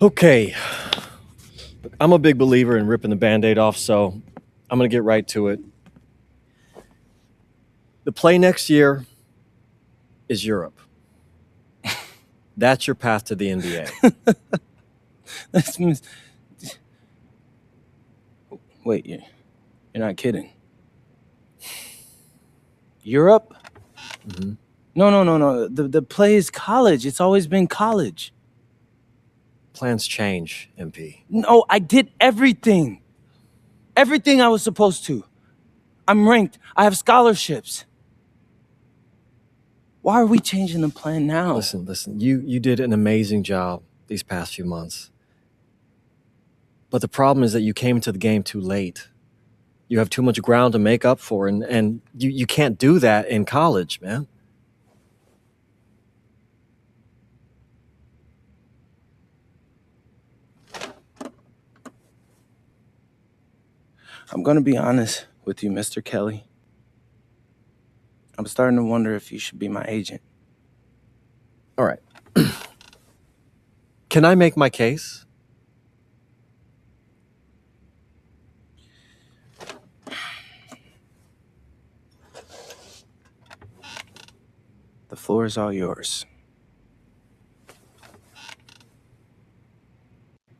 Okay. I'm a big believer in ripping the Band-Aid off, so I'm going to get right to it. The play next year is Europe. That's your path to the NBA. That's Wait, you're not kidding. Europe? Mm-hmm. No. The play is college. It's always been college. Plans change, MP. No, I did everything. Everything I was supposed to. I'm ranked. I have scholarships. Why are we changing the plan now? Listen. You did an amazing job these past few months. But the problem is that you came into the game too late. You have too much ground to make up for, and you can't do that in college, man. I'm gonna be honest with you, Mr. Kelly. I'm starting to wonder if you should be my agent. All right. Can I make my case? The floor is all yours.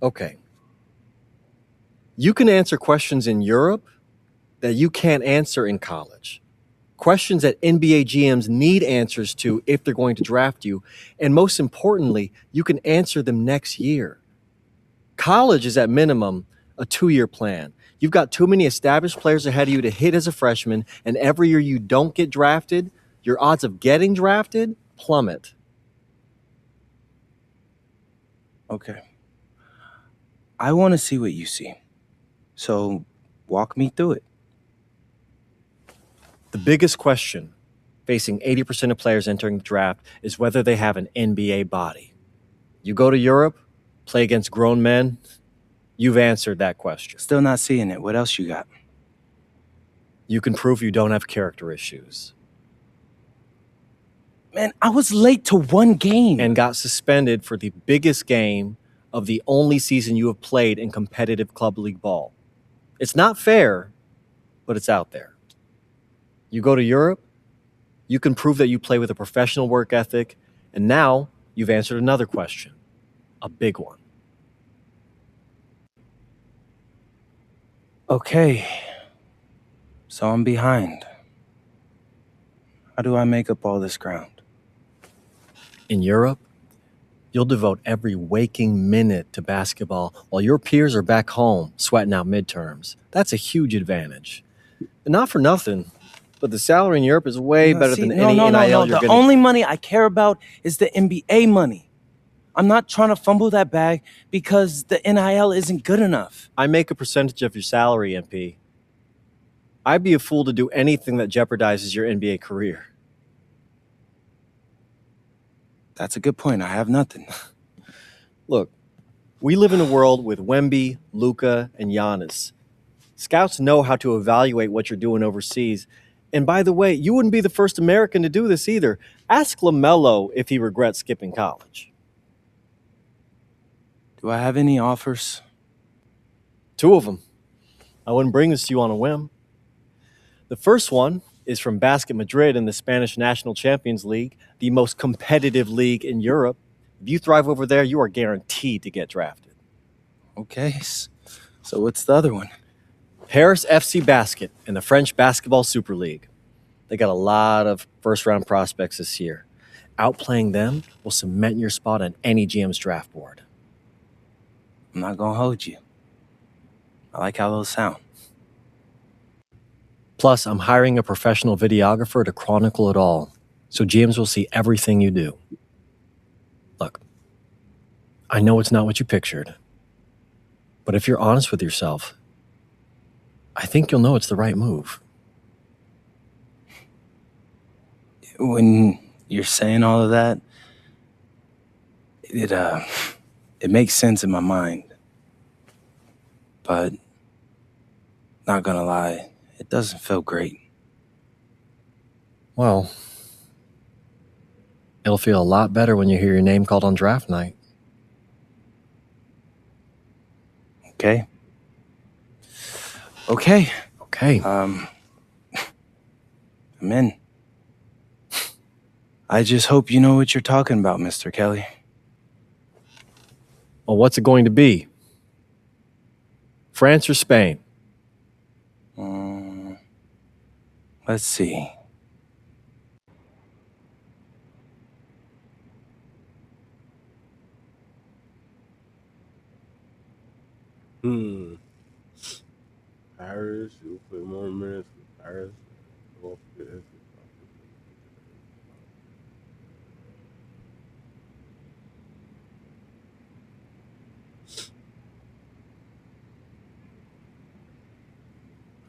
Okay. You can answer questions in Europe that you can't answer in college. Questions that NBA GMs need answers to if they're going to draft you. And most importantly, you can answer them next year. College is at minimum a 2-year plan. You've got too many established players ahead of you to hit as a freshman, and every year you don't get drafted, your odds of getting drafted plummet. Okay. I want to see what you see. So walk me through it. The biggest question facing 80% of players entering the draft is whether they have an NBA body. You go to Europe, play against grown men, you've answered that question. Still not seeing it. What else you got? You can prove you don't have character issues. Man, I was late to one game. And got suspended for the biggest game of the only season you have played in competitive club league ball. It's not fair, but it's out there. You go to Europe, you can prove that you play with a professional work ethic, and now you've answered another question, a big one. Okay, so I'm behind. How do I make up all this ground? In Europe, you'll devote every waking minute to basketball while your peers are back home sweating out midterms. That's a huge advantage. And not for nothing, but the salary in Europe is way better than any NIL you're The gonna... only money I care about is the NBA money. I'm not trying to fumble that bag because the NIL isn't good enough. I make a percentage of your salary, MP. I'd be a fool to do anything that jeopardizes your NBA career. That's a good point. I have nothing. Look, we live in a world with Wemby, Luka, and Giannis. Scouts know how to evaluate what you're doing overseas. And by the way, you wouldn't be the first American to do this either. Ask LaMelo if he regrets skipping college. Do I have any offers? 2 of them. I wouldn't bring this to you on a whim. The first one is from Basket Madrid in the Spanish National Champions League, the most competitive league in Europe. If you thrive over there, you are guaranteed to get drafted. Okay, so what's the other one? Paris FC Basket in the French Basketball Super League. They got a lot of first-round prospects this year. Outplaying them will cement your spot on any GM's draft board. I'm not going to hold you. I like how those sound. Plus, I'm hiring a professional videographer to chronicle it all, so GMs will see everything you do. Look, I know it's not what you pictured, but if you're honest with yourself, I think you'll know it's the right move. When you're saying all of that, it makes sense in my mind. But, not gonna lie, it doesn't feel great. Well, it'll feel a lot better when you hear your name called on draft night. Okay. Okay. Okay. I'm in. I just hope you know what you're talking about, Mr. Kelly. Well, what's it going to be? France or Spain? Let's see. Paris, you'll play more minutes with Paris. Off the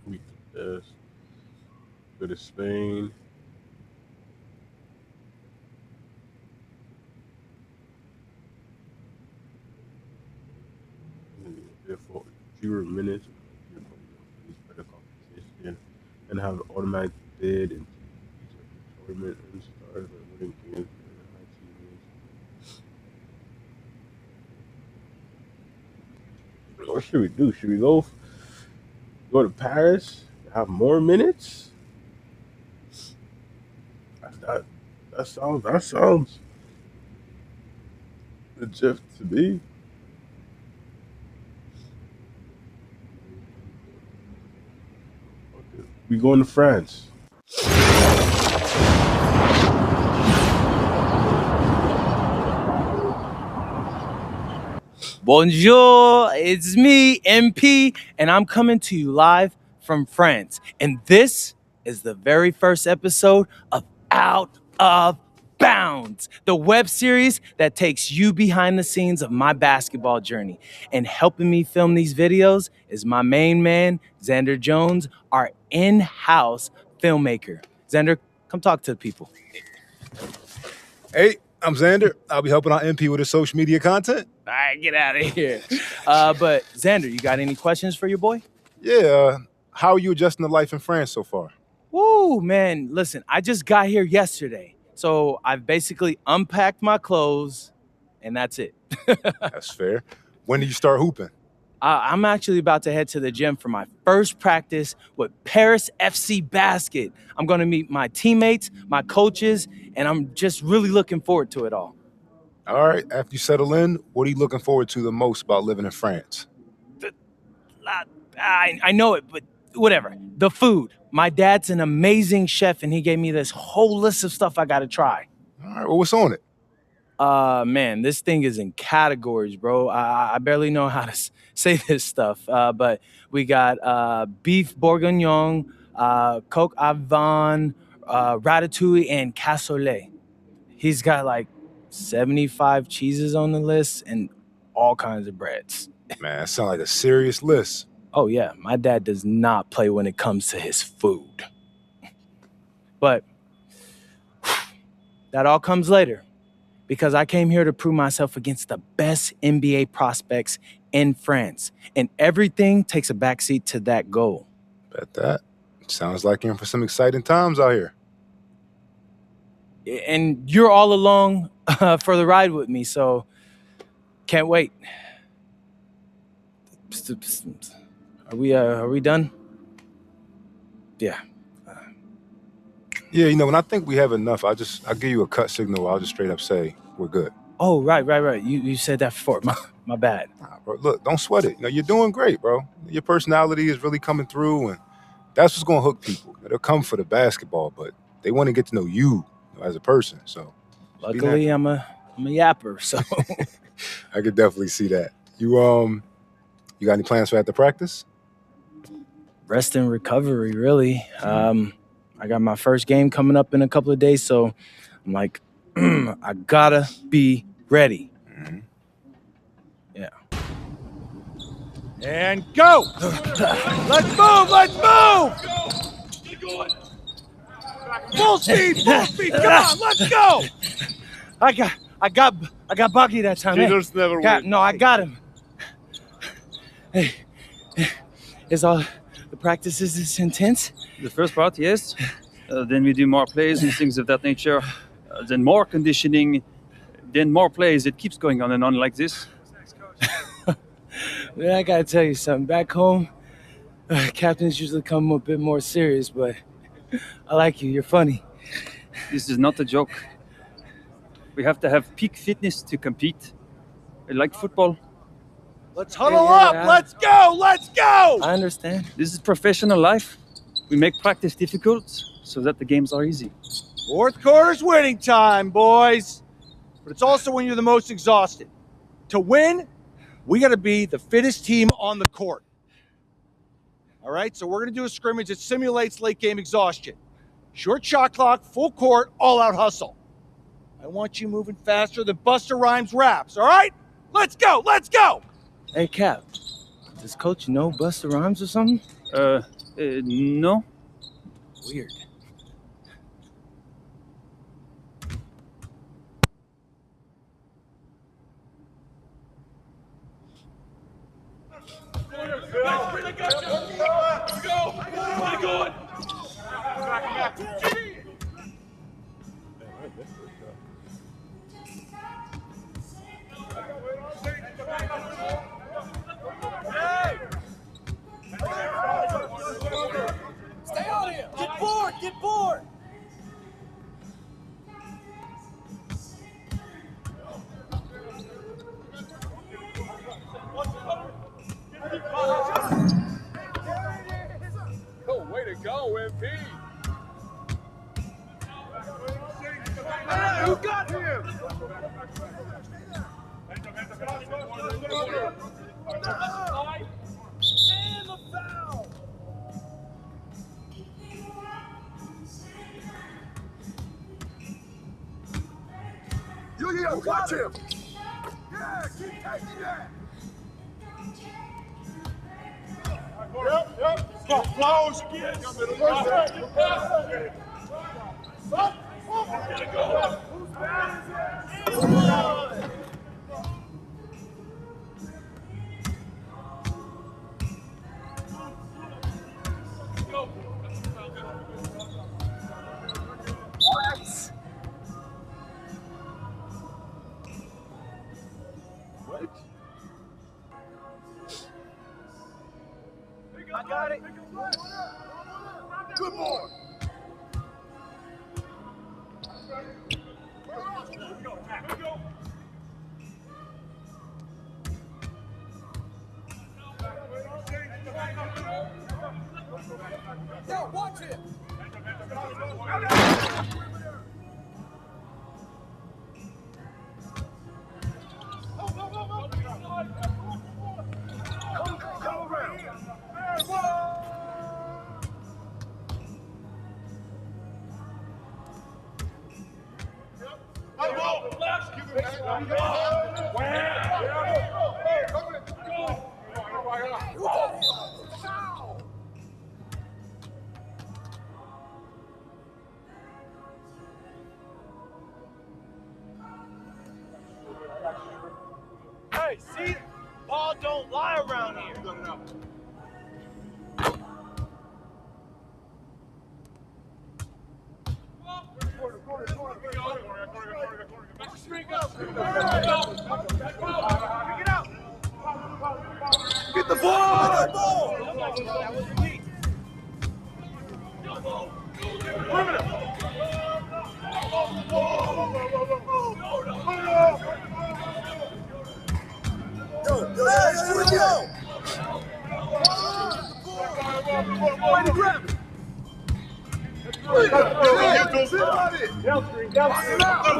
week this. Go to Spain. Therefore, fewer minutes, better competition, and have automatic bid into each tournament and stars by winning games and high teams. What should we do? Should we go to Paris? Have more minutes? That sounds legit to me. Okay. We going to France. Bonjour, it's me, MP, and I'm coming to you live from France. And this is the very first episode of Out of Bounds, the web series that takes you behind the scenes of my basketball journey. And helping me film these videos is my main man, Xander Jones, our in-house filmmaker. Xander, come talk to the people. Hey, I'm Xander. I'll be helping out MP with his social media content. All right, get out of here. But Xander, you got any questions for your boy? Yeah, how are you adjusting to life in France so far? Woo, man, listen, I just got here yesterday. So I've basically unpacked my clothes, and that's it. That's fair. When do you start hooping? I'm actually about to head to the gym for my first practice with Paris FC Basket. I'm going to meet my teammates, my coaches, and I'm just really looking forward to it all. All right, after you settle in, what are you looking forward to the most about living in France? I know it, but whatever. The food. My dad's an amazing chef, and he gave me this whole list of stuff I got to try. All right, well, what's on it? Man, this thing is in categories, bro. I barely know how to say this stuff. But we got beef bourguignon, coq au vin, ratatouille, and cassoulet. He's got like 75 cheeses on the list and all kinds of breads. Man, that sounds like a serious list. Oh, yeah, my dad does not play when it comes to his food. But that all comes later, because I came here to prove myself against the best NBA prospects in France, and everything takes a backseat to that goal. Bet that. Sounds like you're in for some exciting times out here. And you're all along for the ride with me, so can't wait. Are we done? Yeah. Yeah, when I think we have enough, I'll give you a cut signal. I'll just straight up say we're good. Oh, right. You said that before. My bad. Nah, bro, look, don't sweat it. You're doing great, bro. Your personality is really coming through, and that's what's going to hook people. They'll come for the basketball, but they want to get to know you as a person. So, luckily, I'm a yapper, so I could definitely see that. You got any plans for after practice? Rest and recovery, really. I got my first game coming up in a couple of days, so I'm like, I gotta be ready. Mm-hmm. Yeah. And go! Let's move! Full speed! Come on, let's go! I got Bucky that time. Cheaters never win. No, I got him. Hey, is all the practices this intense? The first part, yes. Then we do more plays and things of that nature. Then more conditioning. Then more plays. It keeps going on and on like this. Man, I gotta tell you something. Back home, captains usually come a bit more serious, but I like you. You're funny. This is not a joke. We have to have peak fitness to compete. I like football. Let's huddle up. Let's go. Let's go. I understand. This is professional life. We make practice difficult so that the games are easy. Fourth quarter's winning time, boys. But it's also when you're the most exhausted. To win, we got to be the fittest team on the court. All right, so we're going to do a scrimmage that simulates late game exhaustion. Short shot clock, full court, all-out hustle. I want you moving faster than Busta Rhymes raps, all right? Let's go, let's go! Hey, Cap, does Coach know Busta Rhymes or something? No. Weird. Stay on him! Get bored, get bored! Oh, way to go, MP! Hey, who got him? And the foul! Yo, watch him! Yeah, keep taking that! Yep. Go, close! I got it. Good boy! Yo, watch him! Hey, see? Ball don't lie around here. Get the ball! Yo! Way to grab it! Sit on it! Box it out!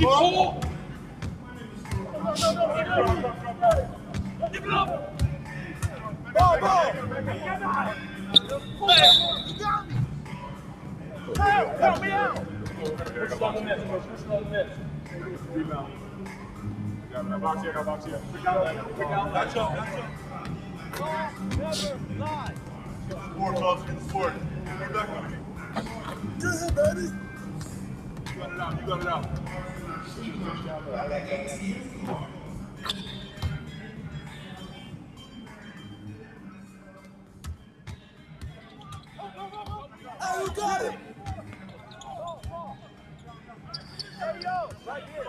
Ball! Help me out! Box here. Sport, folks, get the sport. Good, baby. You got it out. Oh, you got it! Right here.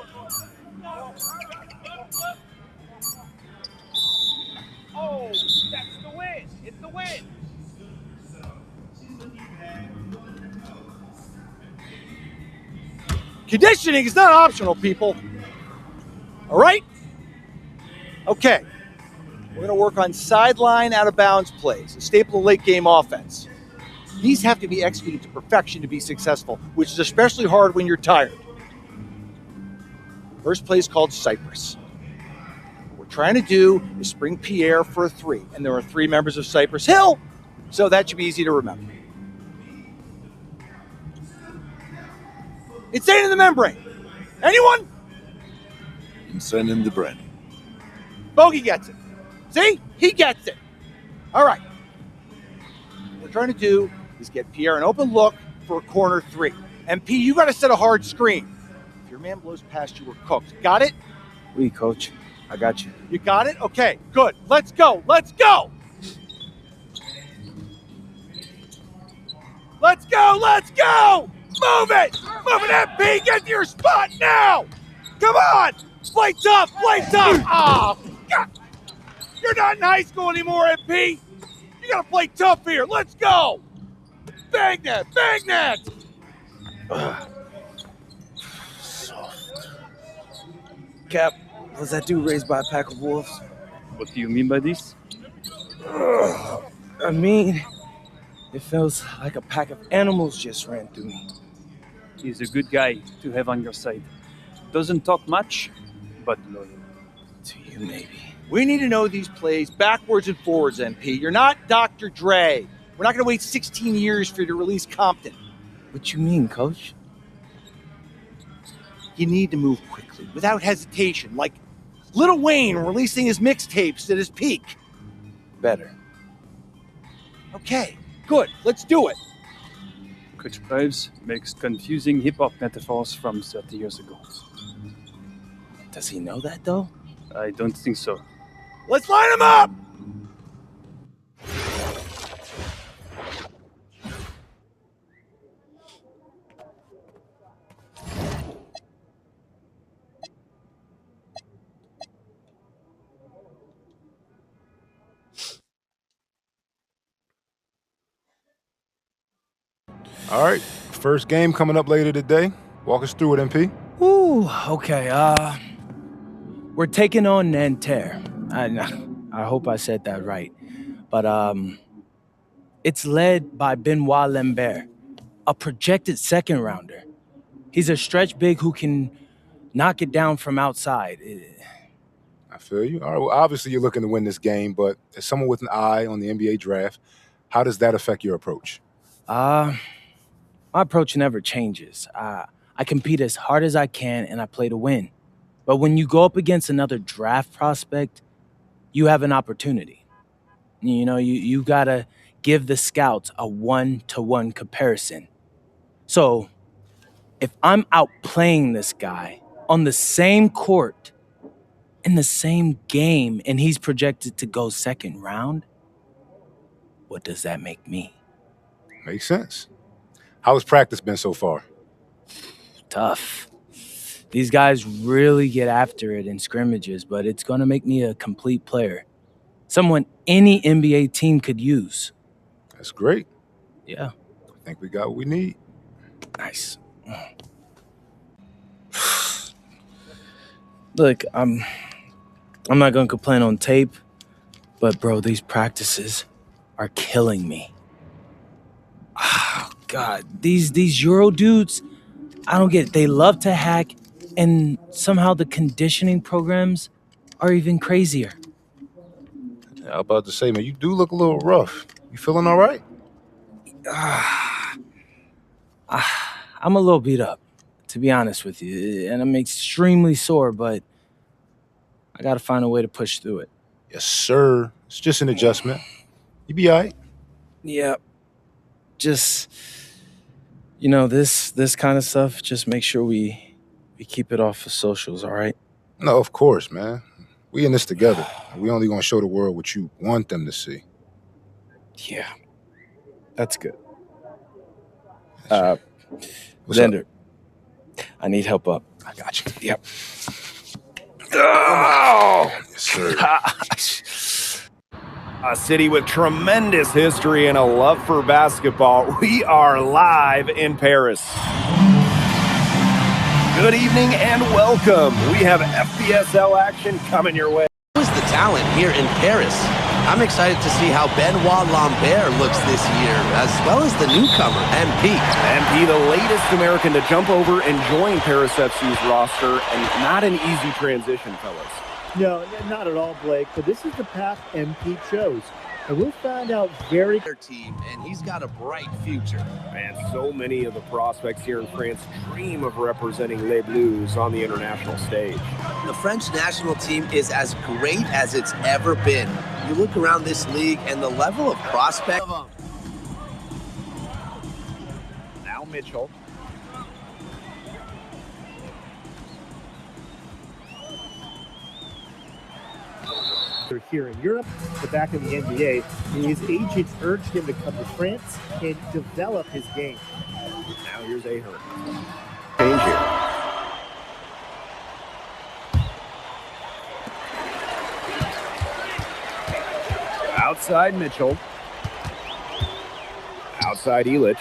Conditioning is not optional, people. All right? Okay. We're going to work on sideline out-of-bounds plays, a staple of late-game offense. These have to be executed to perfection to be successful, which is especially hard when you're tired. First play is called Cypress. What we're trying to do is spring Pierre for a 3, and there are 3 members of Cypress Hill, so that should be easy to remember. Insane in the membrane. Anyone? Insane in the brain. Bogey gets it. See? He gets it. All right. What we're trying to do is get Pierre an open look for a corner 3. MP, you got to set a hard screen. If your man blows past you, we're cooked. Got it? Oui, coach. I got you. You got it? Okay, good. Let's go. Let's go. Let's go. Let's go. Move it. Move it, MP. Get to your spot now. Come on. Play tough. Play tough. Oh, God. You're not in high school anymore, MP. You got to play tough here. Let's go. Bang that. Bang that. Cap, was that dude raised by a pack of wolves? What do you mean by this? I mean, it feels like a pack of animals just ran through me. He's a good guy to have on your side. Doesn't talk much, but loyal. To you, maybe. We need to know these plays backwards and forwards, MP. You're not Dr. Dre. We're not going to wait 16 years for you to release Compton. What you mean, coach? You need to move quickly, without hesitation, like Lil Wayne releasing his mixtapes at his peak. Better. Okay, good. Let's do it. Coach Graves makes confusing hip-hop metaphors from 30 years ago. Does he know that, though? I don't think so. Let's line them up! All right, first game coming up later today. Walk us through it, MP. Ooh, okay. We're taking on Nanterre. I hope I said that right. But it's led by Benoit Lambert, a projected second rounder. He's a stretch big who can knock it down from outside. I feel you. All right, well, obviously you're looking to win this game, but as someone with an eye on the NBA draft, how does that affect your approach? My approach never changes. I compete as hard as I can and I play to win. But when you go up against another draft prospect, you have an opportunity. You know, you gotta give the scouts a 1-to-1 comparison. So if I'm outplaying this guy on the same court in the same game and he's projected to go second round, what does that make me? Makes sense. How has practice been so far? Tough. These guys really get after it in scrimmages, but it's going to make me a complete player. Someone any NBA team could use. That's great. Yeah. I think we got what we need. Nice. Look, I'm not going to complain on tape, but bro, these practices are killing me. Oh, God, these Euro dudes, I don't get it. They love to hack, and somehow the conditioning programs are even crazier. Yeah, I was about to say, man, you do look a little rough. You feeling all right? I'm a little beat up, to be honest with you, and I'm extremely sore, but I got to find a way to push through it. Yes, sir. It's just an adjustment. You be all right. Yeah. Just, you know, this kind of stuff, just make sure we keep it off of socials, all right? No, of course, man. We in this together. We only gonna show the world what you want them to see. Yeah. That's good. What's Xander, up? I need help up. I got you. Yep. Oh! Yes, sir. A city with tremendous history and a love for basketball. We are live in Paris. Good evening and welcome. We have FPSL action coming your way. Who's the talent here in Paris? I'm excited to see how Benoit Lambert looks this year, as well as the newcomer, MP. MP, the latest American to jump over and join Paris FC's roster, and not an easy transition, fellas. No, not at all, Blake, but this is the path MP chose. And we'll find out very team, and he's got a bright future. And so many of the prospects here in France dream of representing Les Bleus on the international stage. The French national team is as great as it's ever been. You look around this league and the level of prospect. Now Mitchell. here in Europe, but back in the NBA, his agents urged him to come to France and develop his game. Now here's Ahern. Change here. Outside Mitchell. Outside Illich.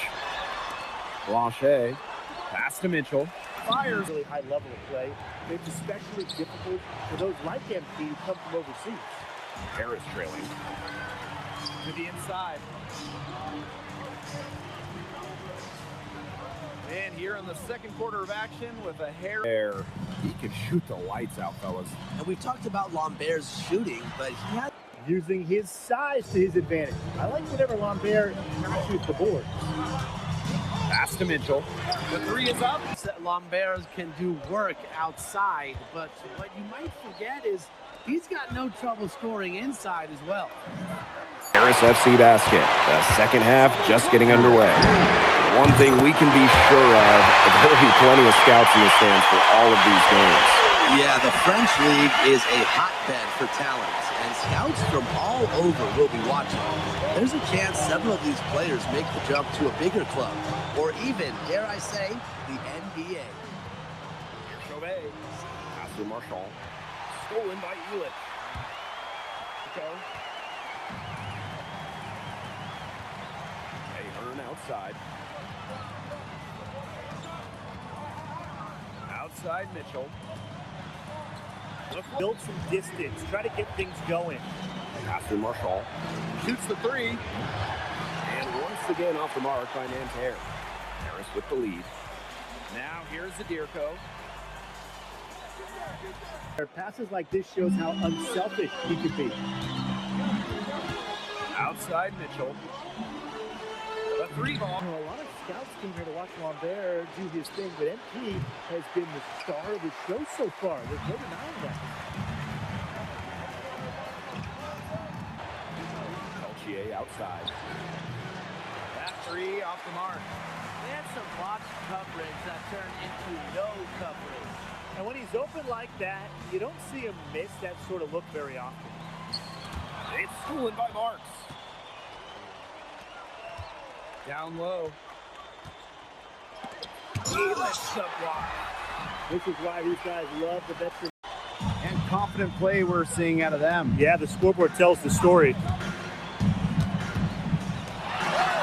Blanchet. Pass to Mitchell. Fires really high level of play. It's especially difficult for those like MP who come from overseas. Harris trailing. To the inside. And here in the second quarter of action with a hair. He can shoot the lights out, fellas. And we've talked about Lambert's shooting, but he had using his size to his advantage. I like whenever Lambert shoots the board. Pass to Mitchell. The three is up. Lambert can do work outside, but what you might forget is he's got no trouble scoring inside as well. Paris FC basket. The second half just getting underway. One thing we can be sure of, there will be plenty of scouts in the stands for all of these games. Yeah, the French league is a hotbed for talent, and scouts from all over will be watching. There's a chance several of these players make the jump to a bigger club, or even, dare I say, the NBA. Here's Chauvet. Pass to Marchand. Stolen by Illich. Go. Ahern outside. Outside Mitchell. Build some distance. Try to get things going. Pass to Marchand. Shoots the three. And once again off the mark by Nanterre. Harris with the lead. Now here's Zadirko. Passes like this shows how unselfish he could be. Outside Mitchell. The three ball. A lot of scouts came here to watch Lambert do his thing, but MP has been the star of the show so far. There's no denying that. Peltier outside. That three off the mark. They had some box coverage that turned into no coverage. And when he's open like that, you don't see him miss that sort of look very often. It's stolen by Marks. Down low. Illich the block. This is why these guys love the veteran. And confident play we're seeing out of them. Yeah, the scoreboard tells the story.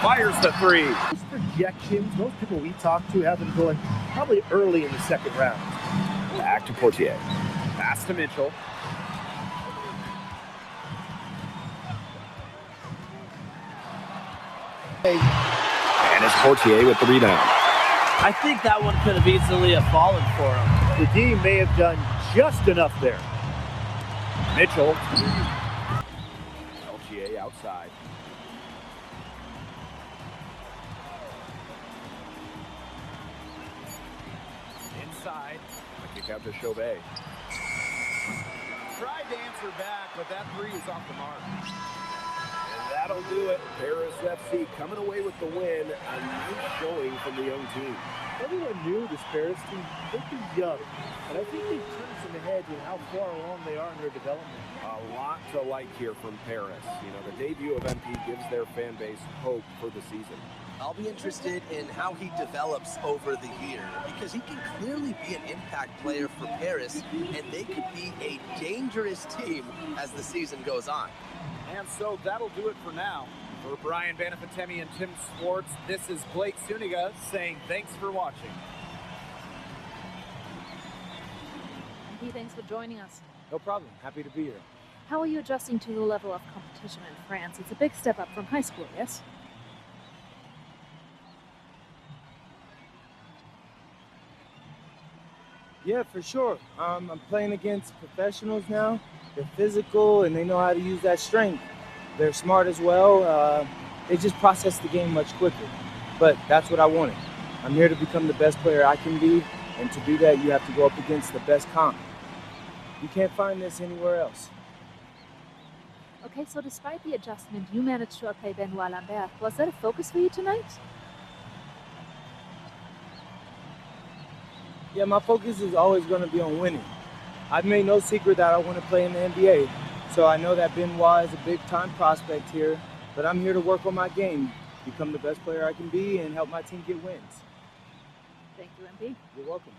Fires the three. Most projections, most people we talk to have them going probably early in the second round. Back to Portier. Pass to Mitchell. And it's Portier with the rebound. I think that one could have easily have fallen for him. The D may have done just enough there. Mitchell. Peltier outside. Inside. A kick out to Chauvet. Tried to answer back, but that three is off the mark. And that'll do it. Paris FC coming away with the win. A nice showing from the young team. Everyone knew this Paris team, they're young, but I think they've turned some ahead in how far along they are in their development. A lot to like here from Paris. You know, the debut of MP gives their fan base hope for the season. I'll be interested in how he develops over the year, because he can clearly be an impact player for Paris, and they could be a dangerous team as the season goes on. And so that'll do it for now. For Brian Banafitemi and Tim Swartz, this is Blake Suniga saying thanks for watching. MP, thanks for joining us. No problem. Happy to be here. How are you adjusting to the level of competition in France? It's a big step up from high school, yes? Yeah, for sure. I'm playing against professionals now. They're physical and they know how to use that strength. They're smart as well. They just process the game much quicker. But that's what I wanted. I'm here to become the best player I can be, and to do that, you have to go up against the best comp. You can't find this anywhere else. Okay, so despite the adjustment, you managed to outplay Benoit Lambert. Was that a focus for you tonight? Yeah, my focus is always going to be on winning. I've made no secret that I want to play in the NBA, so I know that Benoit is a big-time prospect here, but I'm here to work on my game, become the best player I can be, and help my team get wins. Thank you, MP. You're welcome.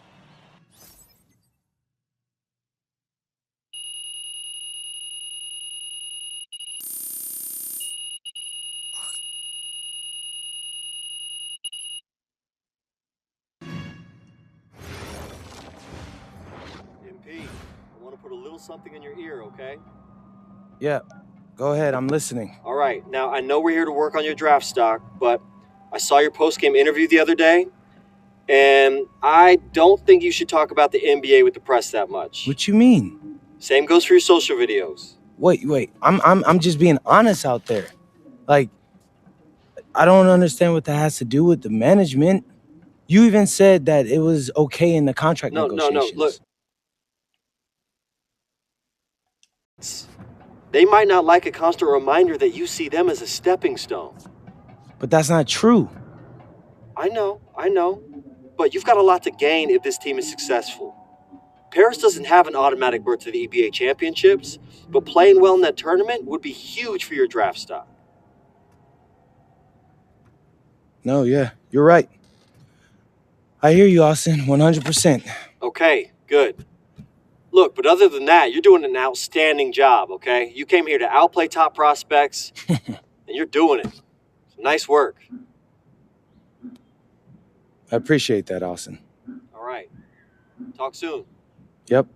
MP, I want to put a little something in your ear, okay? Yeah, go ahead. I'm listening. All right. Now, I know we're here to work on your draft stock, but I saw your post-game interview the other day, and I don't think you should talk about the NBA with the press that much. What you mean? Same goes for your social videos. Wait. I'm just being honest out there. Like, I don't understand what that has to do with the management. You even said that it was okay in the contract negotiations. No. Look. They might not like a constant reminder that you see them as a stepping stone. But that's not true. I know. But you've got a lot to gain if this team is successful. Paris doesn't have an automatic berth to the EBA championships, but playing well in that tournament would be huge for your draft stock. No, yeah, you're right. I hear you, Austin, 100%. Okay, good. Look, but other than that, you're doing an outstanding job, okay? You came here to outplay top prospects, and you're doing it. Nice work. I appreciate that, Austin. All right. Talk soon. Yep.